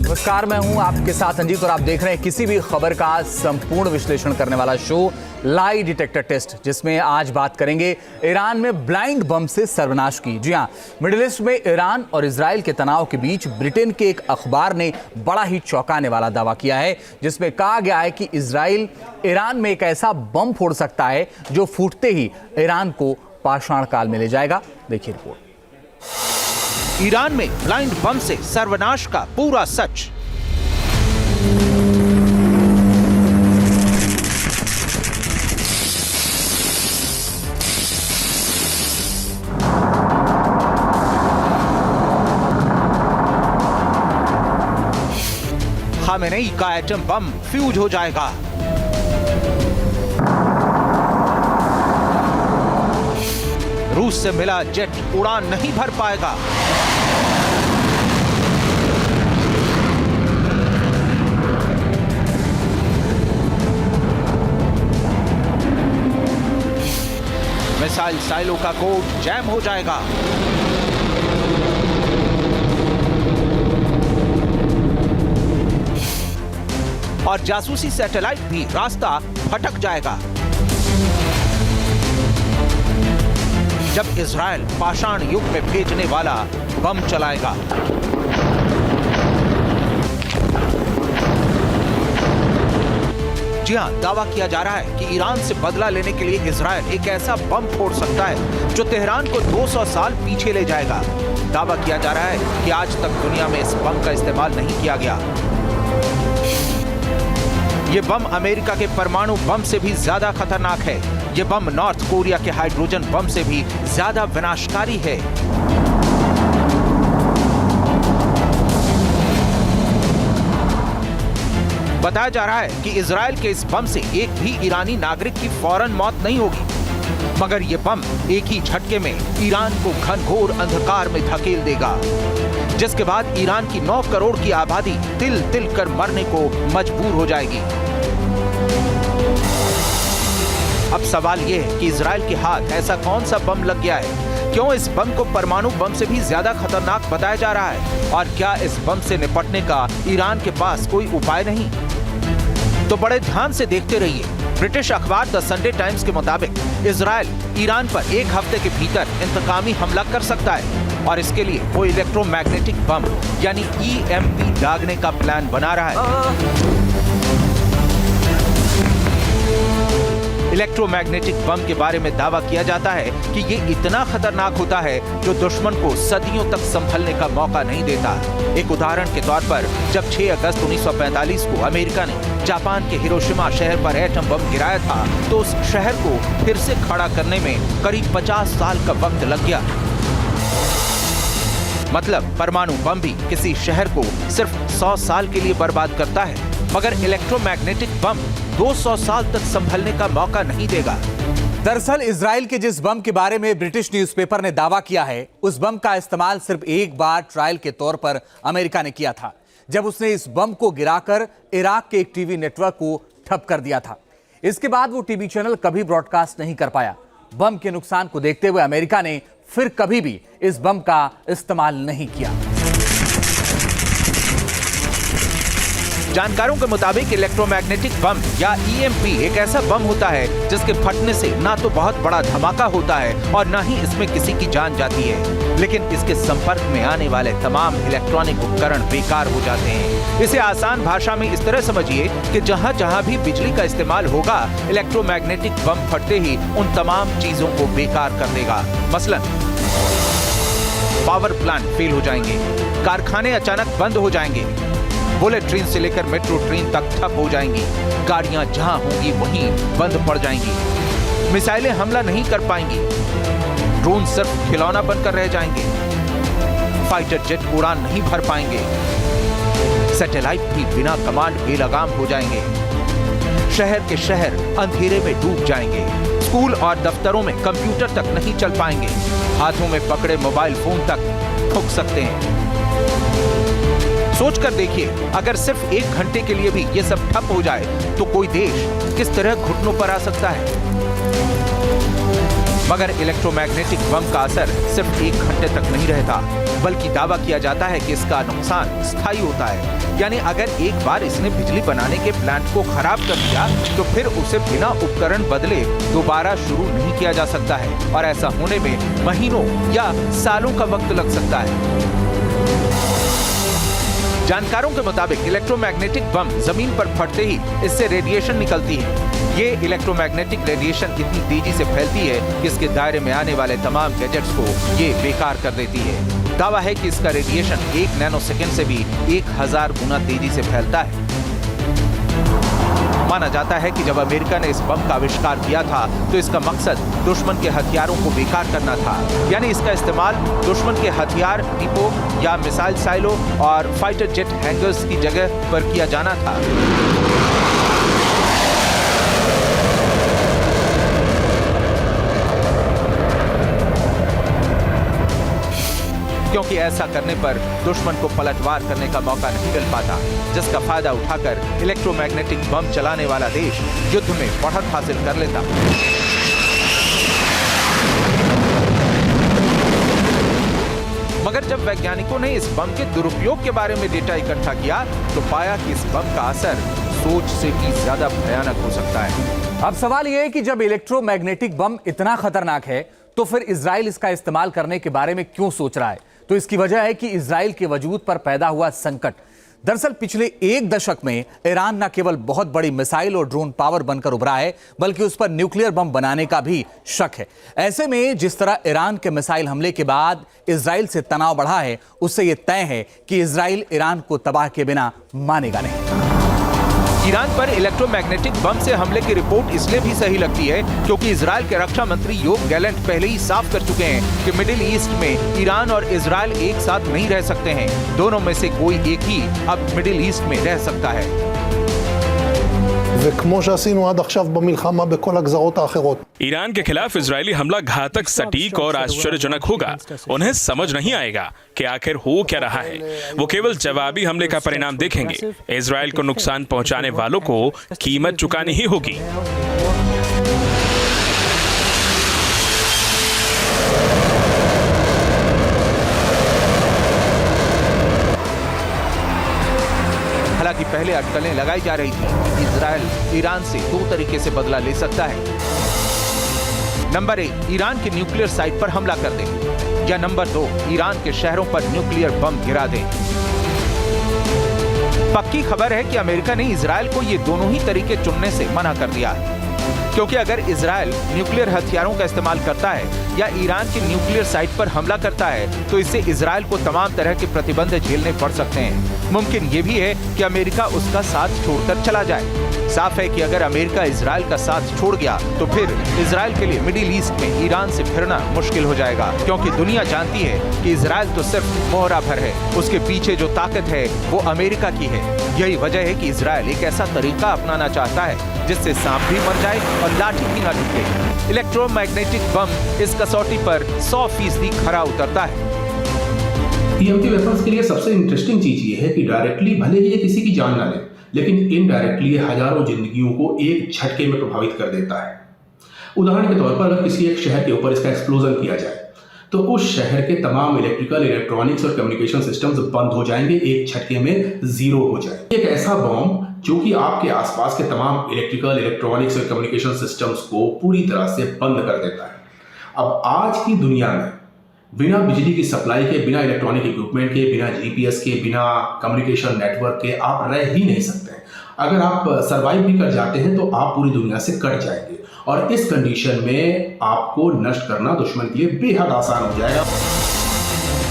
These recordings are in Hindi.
नमस्कार, मैं हूं आपके साथ अंजीत और आप देख रहे हैं किसी भी खबर का संपूर्ण विश्लेषण करने वाला शो लाई डिटेक्टर टेस्ट, जिसमें आज बात करेंगे ईरान में ब्लाइंड बम से सर्वनाश की। जी हां, मिडिल ईस्ट में ईरान और इजराइल के तनाव के बीच ब्रिटेन के एक अखबार ने बड़ा ही चौंकाने वाला दावा किया है, जिसमें कहा गया है कि इजराइल ईरान में एक ऐसा बम फोड़ सकता है जो फूटते ही ईरान को पाषाण काल में ले जाएगा। देखिए रिपोर्ट। ईरान में ब्लाइंड बम से सर्वनाश का पूरा सच। खामेनेई का एटम बम फ्यूज हो जाएगा। रूस से मिला जेट उड़ान नहीं भर पाएगा। मिसाइल साइलो का कोड जैम हो जाएगा। और जासूसी सैटेलाइट भी रास्ता भटक जाएगा। जब इजराइल पाषाण युग में भेजने वाला बम चलाएगा। जी हां, दावा किया जा रहा है कि ईरान से बदला लेने के लिए इजराइल एक ऐसा बम फोड़ सकता है जो तेहरान को 200 साल पीछे ले जाएगा। दावा किया जा रहा है कि आज तक दुनिया में इस बम का इस्तेमाल नहीं किया गया। ये बम अमेरिका के परमाणु बम से भी ज्यादा खतरनाक है। ये बम नॉर्थ कोरिया के हाइड्रोजन बम से भी ज्यादा विनाशकारी है। बताया जा रहा है कि इजराइल के इस बम से एक भी ईरानी नागरिक की फौरन मौत नहीं होगी, मगर ये बम एक ही झटके में ईरान को घनघोर अंधकार में धकेल देगा, जिसके बाद ईरान की 9 करोड़ की आबादी तिल तिल कर मरने को मजबूर हो जाएगी। अब सवाल यह है कि इजराइल के हाथ ऐसा कौन सा बम लग गया है? क्यों इस बम को परमाणु बम से भी ज्यादा खतरनाक बताया जा रहा है? और क्या इस बम से निपटने का ईरान के पास कोई उपाय नहीं? तो बड़े ध्यान से देखते रहिए। ब्रिटिश अखबार द संडे टाइम्स के मुताबिक इजराइल ईरान पर 1 हफ्ते के भीतर इंतकामी हमला कर सकता है और इसके लिए वो इलेक्ट्रोमैग्नेटिक बम यानी EMP दागने का प्लान बना रहा है। इलेक्ट्रोमैग्नेटिक बम के बारे में दावा किया जाता है कि ये इतना खतरनाक होता है जो दुश्मन को सदियों तक संभलने का मौका नहीं देता। एक उदाहरण के तौर पर जब 6 अगस्त 1945 को अमेरिका ने जापान के हिरोशिमा शहर पर एटम बम गिराया था, तो उस शहर को फिर से खड़ा करने में करीब 50 साल का वक्त लग गया। मतलब परमाणु बम भी किसी शहर को सिर्फ 100 साल के लिए बर्बाद करता है, मगर इलेक्ट्रोमैग्नेटिक बम 200 साल तक संभलने का मौका नहीं देगा। दरअसल इजराइल के जिस बम के बारे में ब्रिटिश न्यूज़पेपर ने दावा किया है, उस बम का इस्तेमाल सिर्फ एक बार ट्रायल के तौर पर अमेरिका ने किया था, जब उसने इस बम को गिराकर इराक के एक टीवी नेटवर्क को ठप कर दिया था। इसके बाद वो टीवी चैनल कभी ब्रॉडकास्ट नहीं कर पाया। बम के नुकसान को देखते हुए अमेरिका ने फिर कभी भी इस बम का इस्तेमाल नहीं किया। जानकारों के मुताबिक इलेक्ट्रोमैग्नेटिक बम या EMP एक ऐसा बम होता है जिसके फटने से ना तो बहुत बड़ा धमाका होता है और ना ही इसमें किसी की जान जाती है, लेकिन इसके संपर्क में आने वाले तमाम इलेक्ट्रॉनिक उपकरण बेकार हो जाते हैं। इसे आसान भाषा में इस तरह समझिए कि जहां जहां भी बिजली का इस्तेमाल होगा, इलेक्ट्रोमैग्नेटिक बम फटते ही उन तमाम चीजों को बेकार कर देगा। मसलन पावर प्लांट फेल हो जाएंगे, कारखाने अचानक बंद हो जाएंगे, बुलेट ट्रेन से लेकर मेट्रो ट्रेन तक ठप हो जाएंगी, गाड़ियां जहां होंगी वहीं बंद पड़ जाएंगी, मिसाइलें हमला नहीं कर पाएंगी, ड्रोन सिर्फ खिलौना बनकर रह जाएंगे, फाइटर जेट उड़ान नहीं भर पाएंगे, सैटेलाइट भी बिना कमांड बेलगाम हो जाएंगे, शहर के शहर अंधेरे में डूब जाएंगे, स्कूल और दफ्तरों में कंप्यूटर तक नहीं चल पाएंगे, हाथों में पकड़े मोबाइल फोन तक ठुक सकते हैं। सोच कर देखिए, अगर सिर्फ 1 घंटे के लिए भी ये सब ठप हो जाए तो कोई देश किस तरह घुटनों पर आ सकता है। मगर इलेक्ट्रोमैग्नेटिक बम का असर सिर्फ 1 घंटे तक नहीं रहता, बल्कि दावा किया जाता है कि इसका नुकसान स्थायी होता है। यानी अगर एक बार इसने बिजली बनाने के प्लांट को खराब कर दिया तो फिर उसे बिना उपकरण बदले दोबारा शुरू नहीं किया जा सकता है, और ऐसा होने में महीनों या सालों का वक्त लग सकता है। जानकारों के मुताबिक इलेक्ट्रोमैग्नेटिक बम जमीन पर फटते ही इससे रेडिएशन निकलती है। ये इलेक्ट्रोमैग्नेटिक रेडिएशन इतनी तेजी से फैलती है कि इसके दायरे में आने वाले तमाम गैजेट्स को ये बेकार कर देती है। दावा है कि इसका रेडिएशन 1 नैनोसेकंड से भी 1000 गुना तेजी से फैलता है। माना जाता है कि जब अमेरिका ने इस बम का आविष्कार किया था तो इसका मकसद दुश्मन के हथियारों को बेकार करना था। यानी इसका इस्तेमाल दुश्मन के हथियार डिपो या मिसाइल साइलो और फाइटर जेट हैंगर्स की जगह पर किया जाना था। क्योंकि ऐसा करने पर दुश्मन को पलटवार करने का मौका नहीं मिल पाता, जिसका फायदा उठाकर इलेक्ट्रोमैग्नेटिक बम चलाने वाला देश युद्ध में बढ़त हासिल कर लेता। मगर जब वैज्ञानिकों ने इस बम के दुरुपयोग के बारे में डेटा इकट्ठा किया तो पाया कि इस बम का असर सोच से भी ज्यादा भयानक हो सकता है। अब सवाल यह है कि जब इलेक्ट्रोमैग्नेटिक बम इतना खतरनाक है तो फिर इजराइल इसका इस्तेमाल करने के बारे में क्यों सोच रहा है? तो इसकी वजह है कि इजराइल के वजूद पर पैदा हुआ संकट। दरअसल पिछले 1 दशक में ईरान न केवल बहुत बड़ी मिसाइल और ड्रोन पावर बनकर उभरा है, बल्कि उस पर न्यूक्लियर बम बनाने का भी शक है। ऐसे में जिस तरह ईरान के मिसाइल हमले के बाद इजराइल से तनाव बढ़ा है, उससे यह तय है कि इजराइल ईरान को तबाह के बिना मानेगा नहीं। ईरान पर इलेक्ट्रोमैग्नेटिक बम से हमले की रिपोर्ट इसलिए भी सही लगती है क्योंकि इजराइल के रक्षा मंत्री योव गैलेंट पहले ही साफ कर चुके हैं कि मिडिल ईस्ट में ईरान और इजराइल एक साथ नहीं रह सकते हैं। दोनों में से कोई एक ही अब मिडिल ईस्ट में रह सकता है। וכמו שעשינו עד עכשיו במלחמה בכל הגזרות האחרות. ईरान के खिलाफ इजरायली हमला घातक, सटीक और आश्चर्यजनक होगा। उन्हें समझ नहीं आएगा कि आखिर हो क्या रहा है। वो केवल जवाबी हमले का परिणाम देखेंगे। इजराइल को नुकसान पहुंचाने वालों को कीमत चुकानी ही होगी। हालांकि पहले अटकलें लगाई जा रही थी। इजराइल ईरान से 2 तरीके से बदला ले सकता है। नंबर 1, ईरान के न्यूक्लियर साइट पर हमला कर दे, या नंबर 2, ईरान के शहरों पर न्यूक्लियर बम गिरा दे। पक्की खबर है कि अमेरिका ने इजराइल को ये दोनों ही तरीके चुनने से मना कर दिया है, क्योंकि अगर इजराइल न्यूक्लियर हथियारों का इस्तेमाल करता है या ईरान की न्यूक्लियर साइट पर हमला करता है तो इससे इजराइल को तमाम तरह के प्रतिबंध झेलने पड़ सकते हैं। मुमकिन ये भी है कि अमेरिका उसका साथ छोड़कर चला जाए। साफ है कि अगर अमेरिका इजराइल का साथ छोड़ गया तो फिर इजराइल के लिए मिडिल ईस्ट में ईरान से फिरना मुश्किल हो जाएगा, क्योंकि दुनिया जानती है कि इजराइल तो सिर्फ मोहरा भर है, उसके पीछे जो ताकत है वो अमेरिका की है। यही वजह है कि इजराइल एक ऐसा तरीका अपनाना चाहता है जिससे सांप भी मर जाए और लाठी भी न टूटे। इलेक्ट्रोमैग्नेटिक बम इस कसौटी पर 100% खरा उतरता है। ईएमपी वेपन्स के लिए सबसे इंटरेस्टिंग चीज ये है कि डायरेक्टली भले ही ये किसी की जान ना ले, लेकिन इनडायरेक्टली ये हजारों जिंदगियों को एक झटके में प्रभावित कर देता है। उदाहरण के तौर पर अगर किसी एक शहर के ऊपर इसका एक्सप्लोजन किया जाए तो उस शहर के तमाम इलेक्ट्रिकल, इलेक्ट्रॉनिक्स और कम्युनिकेशन सिस्टम्स बंद हो जाएंगे, एक झटके में जीरो हो जाएंगे। एक ऐसा बॉम्ब जो कि आपके आसपास के तमाम इलेक्ट्रिकल, इलेक्ट्रॉनिक्स और कम्युनिकेशन सिस्टम्स को पूरी तरह से बंद कर देता है। अब आज की दुनिया में बिना बिजली की सप्लाई के, बिना इलेक्ट्रॉनिक इक्विपमेंट के, बिना जीपीएस के, बिना कम्युनिकेशन नेटवर्क के आप रह ही नहीं सकते हैं। अगर आप सर्वाइव भी कर जाते हैं तो आप पूरी दुनिया से कट जाएंगे, और इस कंडीशन में आपको नष्ट करना दुश्मन के लिए बेहद आसान हो जाएगा।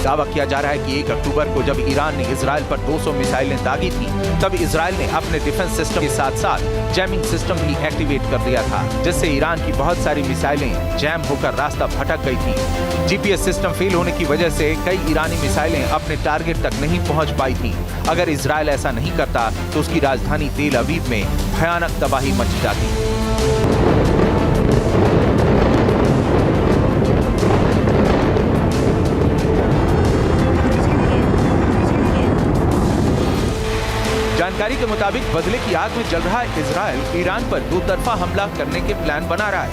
दावा किया जा रहा है कि 1 अक्टूबर को जब ईरान ने इजराइल पर 200 मिसाइलें दागी थी, तब इजराइल ने अपने डिफेंस सिस्टम के साथ साथ जैमिंग सिस्टम भी एक्टिवेट कर दिया था, जिससे ईरान की बहुत सारी मिसाइलें जैम होकर रास्ता भटक गई थी। जीपीएस सिस्टम फेल होने की वजह से कई ईरानी मिसाइलें अपने टारगेट तक नहीं पहुंच पाई थी। अगर इजराइल ऐसा नहीं करता तो उसकी राजधानी तेल अवीव में भयानक तबाही मच जाती। जानकारी के मुताबिक बदले की आग में जल रहा इजराइल ईरान पर 2 तरफा हमला करने के प्लान बना रहा है।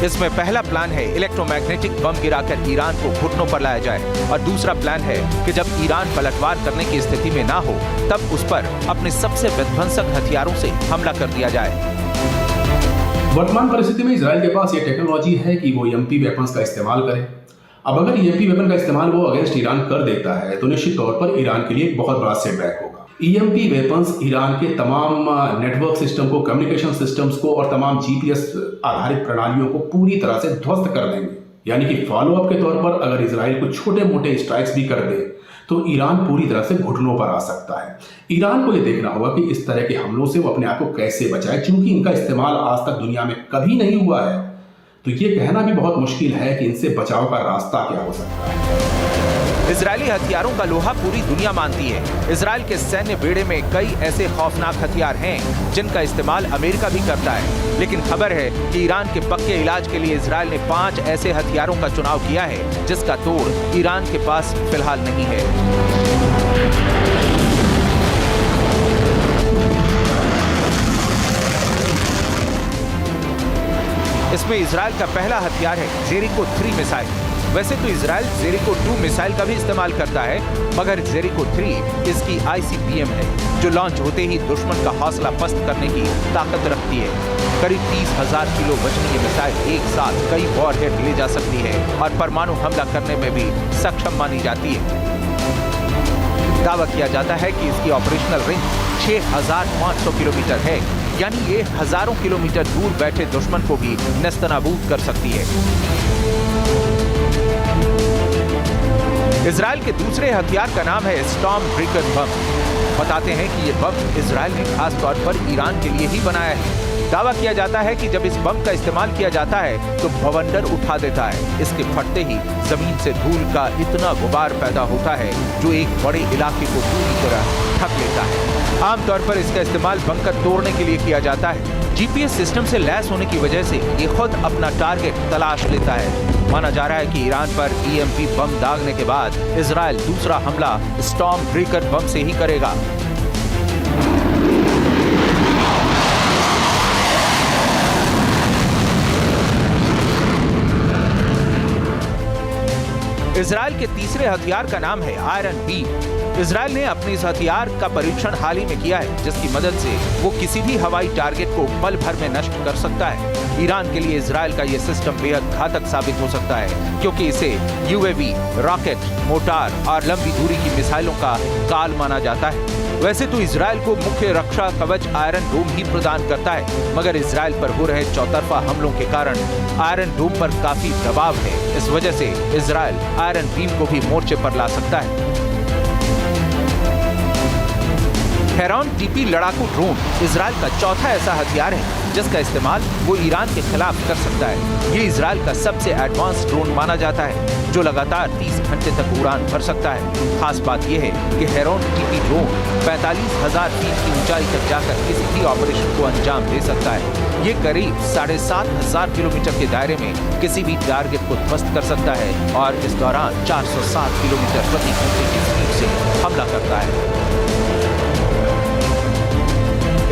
इसमें पहला प्लान है इलेक्ट्रोमैग्नेटिक बम गिराकर ईरान को घुटनों पर लाया जाए और दूसरा प्लान है कि जब ईरान पलटवार करने की स्थिति में ना हो तब उस पर अपने सबसे विध्वंसक हथियारों से हमला कर दिया जाए। वर्तमान परिस्थिति में इजराइल के पास ये टेक्नोलॉजी है कि वो EMP वेपन्स का इस्तेमाल करे। अब अगर EMP वेपन का इस्तेमाल वो अगेंस्ट ईरान कर देता है तो निश्चित तौर पर ईरान के लिए एक बहुत बड़ा सेटबैक होगा। EMP वेपन्स ईरान के तमाम नेटवर्क सिस्टम को, कम्युनिकेशन सिस्टम्स को और तमाम GPS आधारित प्रणालियों को पूरी तरह से ध्वस्त कर देंगे। यानी कि फॉलो अप के तौर पर अगर इजराइल को छोटे मोटे स्ट्राइक्स भी कर दे तो ईरान पूरी तरह से घुटनों पर आ सकता है। ईरान को यह देखना होगा कि इस तरह के हमलों से वो अपने आप को कैसे बचाए, क्योंकि इनका इस्तेमाल आज तक दुनिया में कभी नहीं हुआ है। तो ये कहना भी बहुत मुश्किल है कि इनसे बचाव का रास्ता क्या हो सकता है। इजरायली हथियारों का लोहा पूरी दुनिया मानती है। इजराइल के सैन्य बेड़े में कई ऐसे खौफनाक हथियार हैं जिनका इस्तेमाल अमेरिका भी करता है। लेकिन खबर है कि ईरान के पक्के इलाज के लिए इजराइल ने 5 ऐसे हथियारों का चुनाव किया है जिसका तोड़ ईरान के पास फिलहाल नहीं है। इसमें इजराइल का पहला हथियार है जेरिको 3 मिसाइल। वैसे तो इजराइल जेरिको 2 मिसाइल का भी इस्तेमाल करता है, मगर जेरिको 3 इसकी ICBM है जो लॉन्च होते ही दुश्मन का हौसला पस्त करने की ताकत रखती है। करीब 30,000 किलो वजनी ये मिसाइल एक साथ कई वॉरहेड ले जा सकती है और परमाणु हमला करने में भी सक्षम मानी जाती है। दावा किया जाता है कि इसकी ऑपरेशनल रेंज 6,500 किलोमीटर है, यानी ये हजारों किलोमीटर दूर बैठे दुश्मन को भी नेस्तनाबूद कर सकती है। इजराइल के दूसरे हथियार का नाम है स्टॉर्म ब्रेकर बम। बताते हैं कि ये बम इजराइल ने खास तौर पर ईरान के लिए ही बनाया है। दावा किया जाता है कि जब इस बम का इस्तेमाल किया जाता है तो बवंडर उठा देता है। इसके फटते ही जमीन से धूल का इतना गुबार पैदा होता है जो एक बड़े इलाके को पूरी तरह ढक लेता है। आमतौर पर इसका इस्तेमाल बंकर तोड़ने के लिए किया जाता है। GPS सिस्टम से लैस होने की वजह से ये खुद अपना टारगेट तलाश लेता है। माना जा रहा है कि ईरान पर EMP बम दागने के बाद इजराइल दूसरा हमला स्टॉर्म ब्रेकर बम से ही करेगा। इजराइल के तीसरे हथियार का नाम है आयरन बीम। इजराइल ने अपने इस हथियार का परीक्षण हाल ही में किया है, जिसकी मदद से वो किसी भी हवाई टारगेट को पल भर में नष्ट कर सकता है। ईरान के लिए इजराइल का ये सिस्टम बेहद घातक साबित हो सकता है, क्योंकि इसे UAV, रॉकेट, मोटार और लंबी दूरी की मिसाइलों का काल माना जाता है। वैसे तो इजराइल को मुख्य रक्षा कवच आयरन डोम ही प्रदान करता है, मगर इजराइल पर हो रहे चौतरफा हमलों के कारण आयरन डोम पर काफी दबाव है। इस वजह से इजराइल आयरन बीम को भी मोर्चे पर ला सकता है। हेरॉन TP लड़ाकू ड्रोन इजराइल का चौथा ऐसा हथियार है जिसका इस्तेमाल वो ईरान के खिलाफ कर सकता है। ये इजराइल का सबसे एडवांस ड्रोन माना जाता है जो लगातार 30 घंटे तक उड़ान भर सकता है। खास बात यह है कि हेरॉन TP ड्रोन 45,000 फीट की ऊंचाई तक जाकर किसी भी ऑपरेशन को अंजाम दे सकता है। ये करीब 7,500 किलोमीटर के दायरे में किसी भी टारगेट को ध्वस्त कर सकता है और इस दौरान 407 किलोमीटर प्रति घंटे की स्पीड से हमला करता है।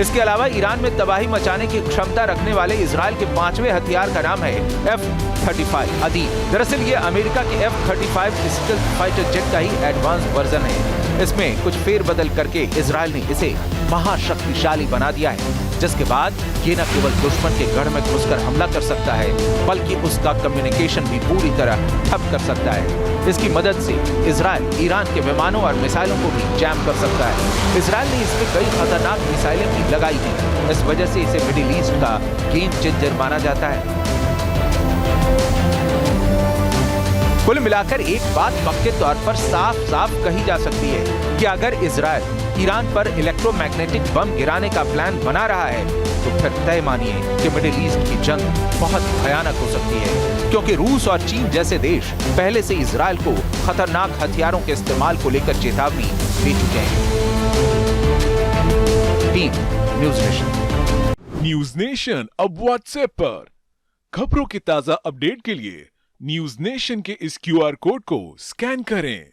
इसके अलावा ईरान में तबाही मचाने की क्षमता रखने वाले इजराइल के 5वें हथियार का नाम है F-35 अदी। दरअसल ये अमेरिका के F-35 स्टेल्थ फाइटर जेट का ही एडवांस वर्जन है। इसमें कुछ फेरबदल करके इजराइल ने इसे महाशक्तिशाली बना दिया है, जिसके बाद ये न केवल दुश्मन के गढ़ में घुसकर हमला कर सकता है बल्कि उसका कम्युनिकेशन भी पूरी तरह ठप कर सकता है। इसकी मदद से इजराइल ईरान के विमानों और मिसाइलों को भी जैम कर सकता है। इजराइल ने इसमें कई खतरनाक मिसाइलें भी लगाई हैं। इस वजह से इसे मिडिल ईस्ट का गेम चेंजर माना जाता है। कुल मिलाकर एक बात पक्के तौर पर साफ साफ कही जा सकती है कि अगर इजराइल ईरान पर इलेक्ट्रोमैग्नेटिक बम गिराने का प्लान बना रहा है तो फिर तय मानिए कि मिडिल ईस्ट की जंग बहुत भयानक हो सकती है, क्योंकि रूस और चीन जैसे देश पहले से इजराइल को खतरनाक हथियारों के इस्तेमाल को लेकर चेतावनी दे चुके हैं। News nation. न्यूज़ नेशन अब व्हाट्सएप पर खबरों की ताजा अपडेट के लिए न्यूज़ नेशन के इस QR कोड को स्कैन करें।